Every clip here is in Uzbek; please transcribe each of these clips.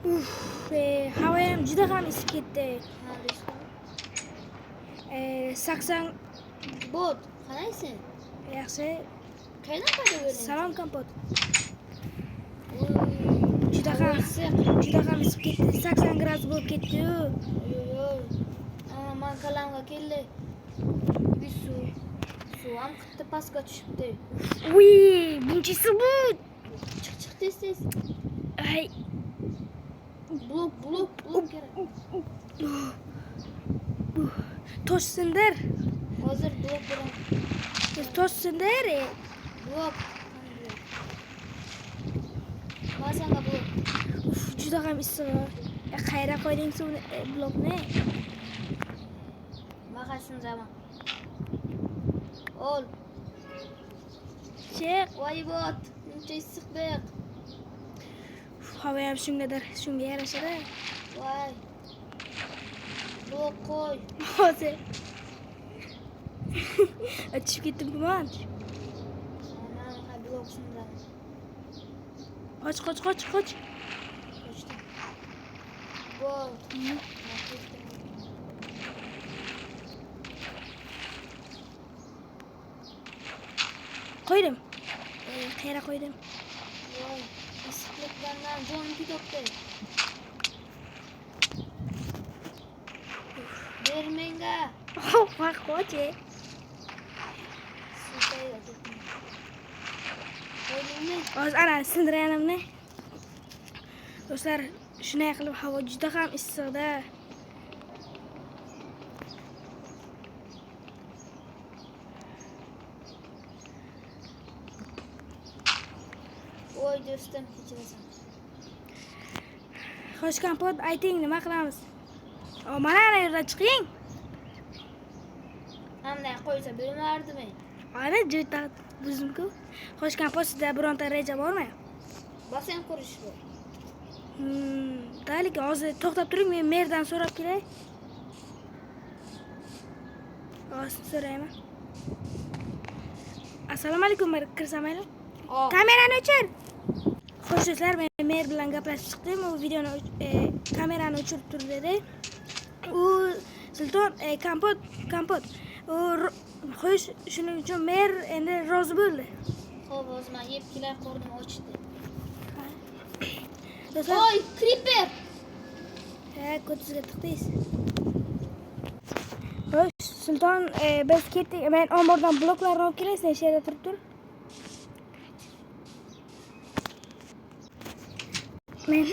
Havayam juda ham isib ketdi. Ha, deysan. 80 Bot, qalaysan? yaxshi. Qayerdan paydo bo'lding? Salom kompot. Oy, Juda ham isib ketdi. 80 gradus bo'lib ketdi-yu. Oy. Men qalamga keldi. Bir suv ham qitdi pastga tushibdi. Uy, bunchisi bu. Chiq tez. Ay, Blok kerak. tosh sindir. Hozir blok bilan. Tosh sindir. Blok. Masanga blok. Juda ham issiq. Qayerga qo'yding suvni blokni? Maqasin zaman. Ol. Chiq. Voy bot. Buncha issiq bek. Havo ham shunga yarashadi. Voy. Blok qo'y. Hozir. Tushib ketdim gumon. Mana blok sindim. Qoch. Qochdim. Bot. Qo'ydim. Qayerga qo'ydim? Voy. Issiqlikdan jonim ketibdi. Ber menga. Vaq qo'chi. Sutayga ketdim. Qo'ydingmi? Hozir ana sindirganimni. Do'stlar, shunday qilib havo juda ham issiqda. Voy do'stim, kechirasan. Xo'sh kompot, ayting, nima qilamiz? Mana yerdan chiqing. Hamday qo'ysa bo'lmardimi? Ana juda buzimku. Xo'sh kompot, sizda bironta reja bormi? Basam qurish bor. Dalik hozir to'xtab turing, men merdan so'rab kelay. Hozir so'rayman. Assalomu alaykum, kirsamayli? Kamerani o'chir. Xo'sh do'stlar, men mer bilan gaplashib chiqdim. U videoni kamerani o'chirib tur dedi. U Sulton kompot. U xo'sh, shuning uchun mer endi rozi bo'ldi. Xo'p, hozir men yeb kelay qornim ochdi. Do'stlar, Voy, creeper. ko'zingizga tiqdingiz. Xo'sh, Sulton, biz ketdik. Men ombordan bloklarni olib kelay, sen shu yerda turib tur. Men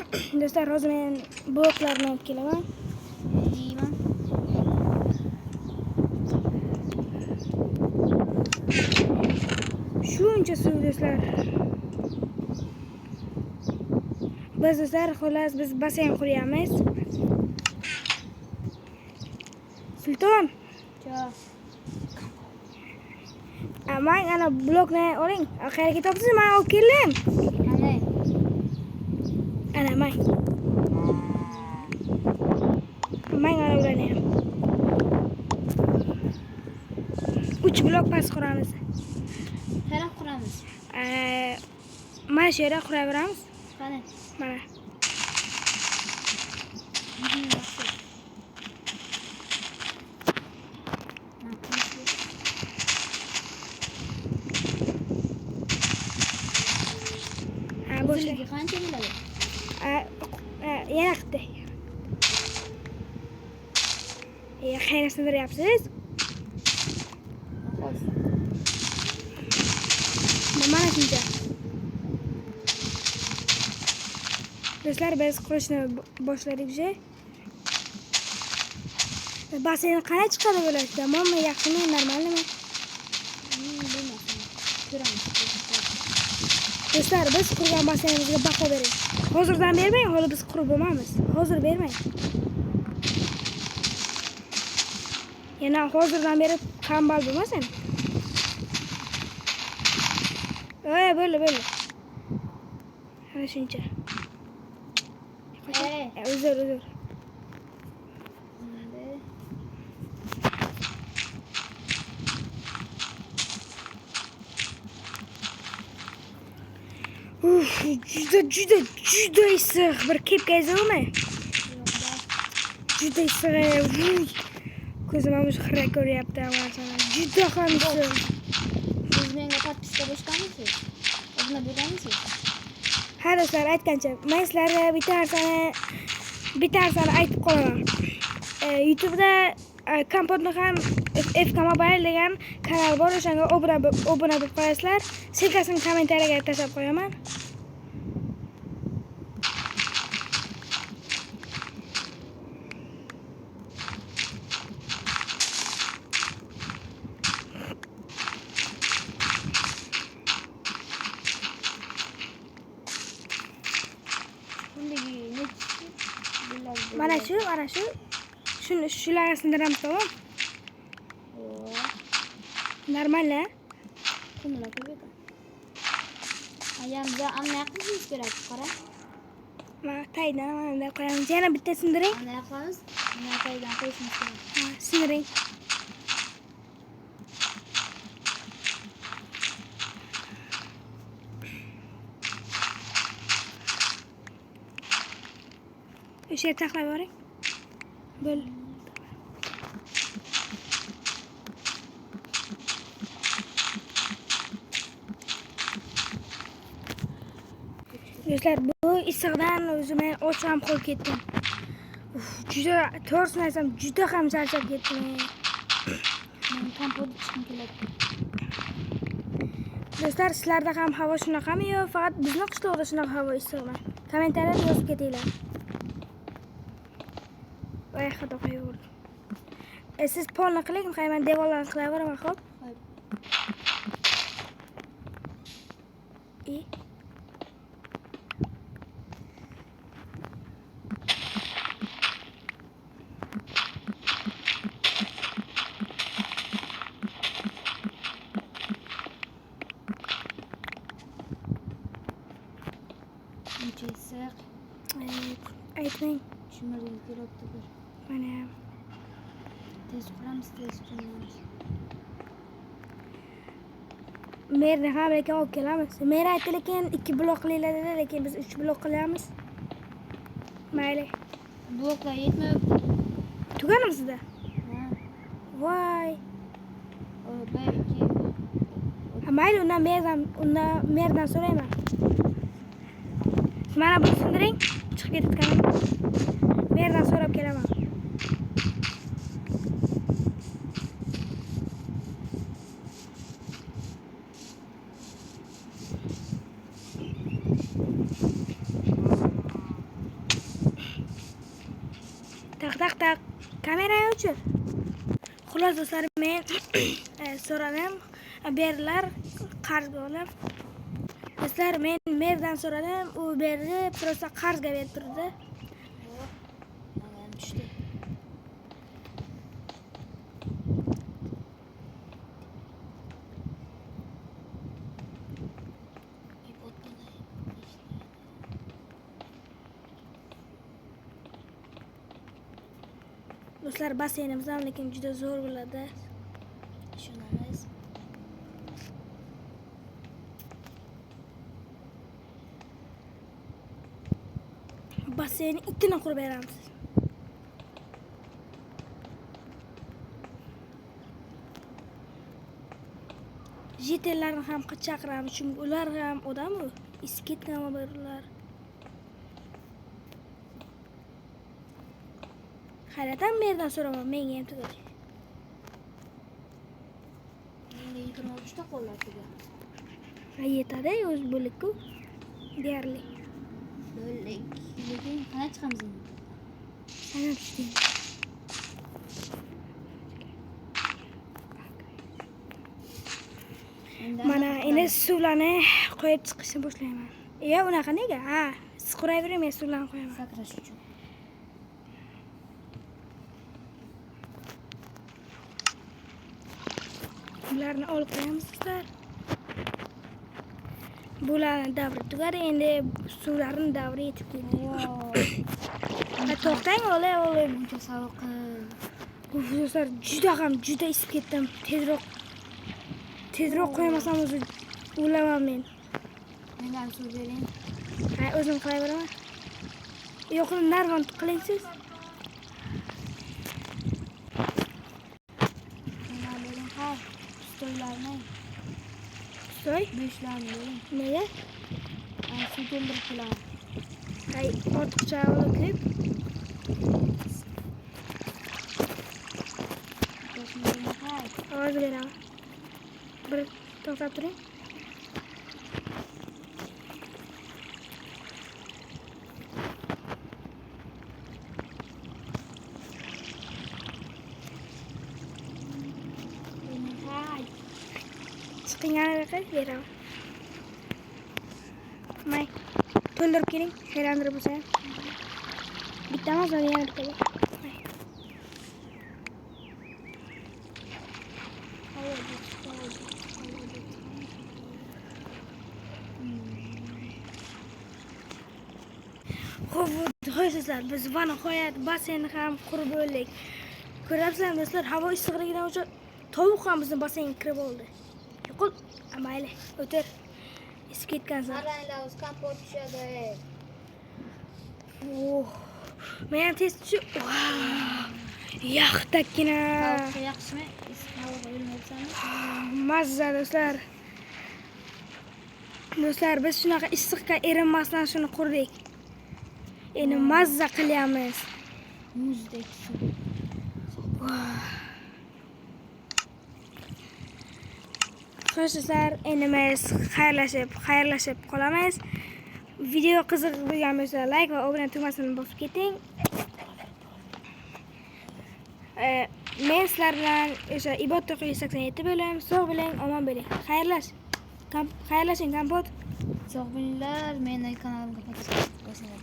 do'stlar, hozir men bloklarni olib kelaman. Deyman. Shuncha suv do'stlar. Biz do'stlar, xolos biz basseyn quryapmiz. Sulton, men ana blokni oling. Qayerga ketyapsiz? Men olib keldim. Qanday? Ana men. Men ana ularni ham. 3 blok pas quramiz. Qayerga quramiz? Mana shu yerda quraveramiz. Qani? Mana. Bo'shligi qancha bo'ladi? Yana qildi. Qayerga sindiryapsiz? Mana shuncha. Do'stlar, biz qurishni boshladik уже. Basseyn qanday chiqadi bo'ladi? Tamommi, yaxshimi, normalmi? Ko'ramiz. Do'stlar, biz qurgan basseynimizga baho bering. Hozirdan bermang, hali biz qurib bo'lmaymiz. Hozir bermang. Yana hozirdan berib qambal bo'lmasin. Bo'ldi. Ana shuncha. Uzr. Juda issiq. Bir kepkayizmi? Juda issiq. Ko'zim ham xira ko'ryapti avval. Juda ham issiq. Siz menga podpiska boshqamisiz? Obuna bo'lganmisiz? Ha do'stlar, aytgancha, men sizlarga bitta narsani aytib qolaman. YouTube'da Kompotni ham FK Mobile degan kanal bor, o'shanga obuna bo'lib qo'yasizlar. Silkasini kommentariyaga tashlab qo'yaman. Mana shu. Shularni sindiramiz, tamam? Normal-a? Kimlar ko'p? Ayamda anna qilishimiz kerak, qara. Mana taydan mana qo'yamiz. Yana bitta sindiring. Anna qilamiz. Anna taydan qo'yishimiz kerak. Ha, sindiring. O'sha yerga taxlab yuboring. Bo'l. Do'stlar, bu issiqdan o'zimni och ham qolib ketdim. Juda to'g'risini aytsam, juda ham charchab ketdim. Men kompot ichishim kerak. Do'stlar, sizlarda ham havo shunaqami yo faqat bizning qishloqda shunaqa havo issiqmi? Kommentariyada yozib ketinglar. Voy, xudo qo'yaverdim. Siz polni qiling, men devorlarni qilaveraman, xo'p? Uncha issiq. Aytmang. Tushunmadim kerakdir. Mana Tez quramiz, tez quramiz. merni ham lekin olib kelamiz. Mer aytdi lekin 2 blok qilinglar dedi, lekin biz 3 blok qilamiz. Mayli. Bloklar yetmayapti. Tuganmi sizda? Ha. Voy. Belki. Mayli, undan merdan so'rayman. Mana buni sindiring, chiqib ketayotganim. Merdan so'rab kelaman. Tak. Kamerani o'chir. Xullas do'stlar, men so'radim. Berlar qarzga olib. Do'stlar, men merdan so'radim, u berdi, просто qarzga berib turdi. Mana tushdi. Do'stlar, basseynimiz ham lekin juda zo'r bo'ladi. Tushunamiz. Basseyni itini qurib beramiz. Jetellarni ham chaqiramiz, chunki ular ham odam-ku, isi ketgan odamlar. Hayratam merdan so'raman, menga ham tugadi. Menga 23 ta qo'llar tugadi. Yetadi, o'z bo'lik-ku. Deyarli. Lekin qana chiqamiz endi? Sanab tushdim. Mana endi suvlarni qo'yib chiqishni boshlayman. Unaqa nega? Ha, siz quravering, men suvlarni qo'yaman. Sakrash uchun. Bularni olib qo'yamiz sizlar. Bularni davri tugadi, endi suvlarni davri yetib keldi. To'xtang, olay. Buncha sovuq. Do'stlar, juda isib ketdim. Tezroq qo'ymasam o'zi o'laman men. Menga suv bering. Ha, o'zim qilaveraman. Yo'q, narvon qiling siz. Menga bering. Ha, pistoylarni. So'y. 5 larni bering. Nega? Suv to'ldirib kelaman. Hay, ortiqcha olib kelib. Ha, Ovoz beraman. Bir to'xtab turing. Chiqing ana yoqqa beraman. May. To'ldirib keling. Hayrandirib bo'lsa ham. Bitta emas, yana bitta bor. May. Xo'p, do'stlar, biz va nihoyat basseynni ham qurib bo'ldik. Ko'ryapsizlarmi do'stlar, havo issiqligidan uchun tovuq ham bizni basseynga kirib oldi. Yo'qol, mayli, o'tir. Isib ketgansan. qaranglar, o'z kompot tushadi. Oh. Men ham tez tushib, yaxtakkina. Tovuqqa yaxshimi? Tovuq o'lmayapsanmi? Mazza do'stlar. Do'stlar, biz shunaqa issiqqa erinmasdan shuni qurdik. Endi mazza qilyapmiz. Muzdek suv. Xo'sh do'stlar, endi biz xayrlashib qolamiz. Video qiziq bo'lgan bo'lsa, like va obuna tugmasini bosib keting. Men sizlar bilan o'sha Ibod To'qqiz 87 bo'lim. Sog' bo'ling, omon bo'ling. Xayrlashing, kompot. Sog' bo'linglar, meni kanalimga podpiska bosinglar.